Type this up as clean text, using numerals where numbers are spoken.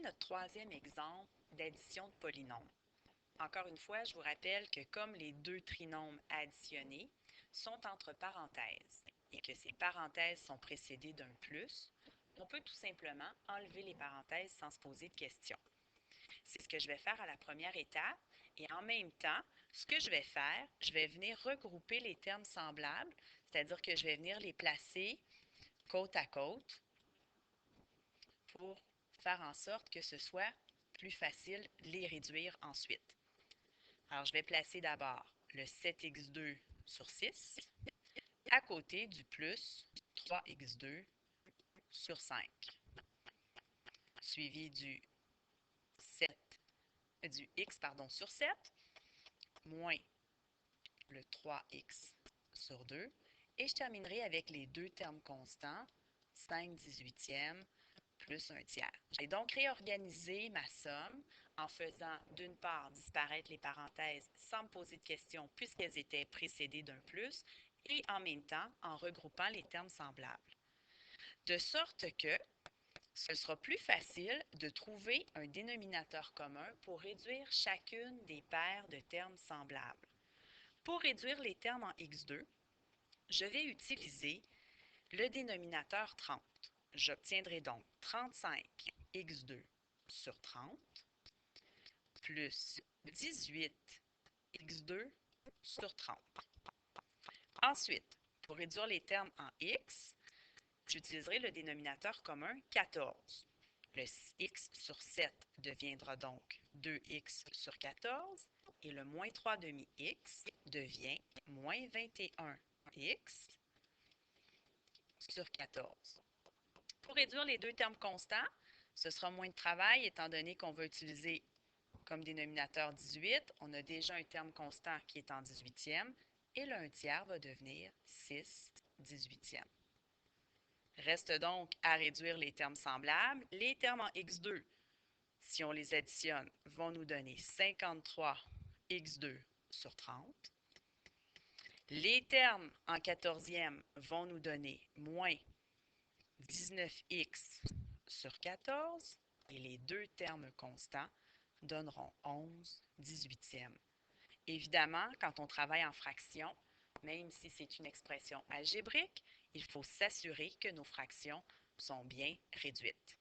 notre troisième exemple d'addition de polynômes. Encore une fois, je vous rappelle que comme les deux trinômes additionnés sont entre parenthèses et que ces parenthèses sont précédées d'un plus, on peut tout simplement enlever les parenthèses sans se poser de questions. C'est ce que je vais faire à la première étape et en même temps, ce que je vais faire, je vais venir regrouper les termes semblables, c'est-à-dire que je vais venir les placer côte à côte pour faire en sorte que ce soit plus facile de les réduire ensuite. Alors, je vais placer d'abord le 7x2 sur 6 à côté du plus 3x2 sur 5, suivi du x sur 7 moins le 3x sur 2. Et je terminerai avec les deux termes constants, 5/18 plus 1/3. J'ai donc réorganisé ma somme en faisant d'une part disparaître les parenthèses sans me poser de questions puisqu'elles étaient précédées d'un plus et en même temps en regroupant les termes semblables. De sorte que ce sera plus facile de trouver un dénominateur commun pour réduire chacune des paires de termes semblables. Pour réduire les termes en x2, je vais utiliser le dénominateur 30. J'obtiendrai donc 35x2 sur 30 plus 18x2 sur 30. Ensuite, pour réduire les termes en x, j'utiliserai le dénominateur commun 14. Le x sur 7 deviendra donc 2x sur 14 et le moins 3/2x devient moins 21x sur 14. Pour réduire les deux termes constants, ce sera moins de travail étant donné qu'on va utiliser comme dénominateur 18. On a déjà un terme constant qui est en 18e et le 1/3 va devenir 6/18. Reste donc à réduire les termes semblables. Les termes en x2, si on les additionne, vont nous donner 53x2 sur 30. Les termes en 14e vont nous donner moins 19x sur 14 et les deux termes constants donneront 11/18. Évidemment, quand on travaille en fractions, même si c'est une expression algébrique, il faut s'assurer que nos fractions sont bien réduites.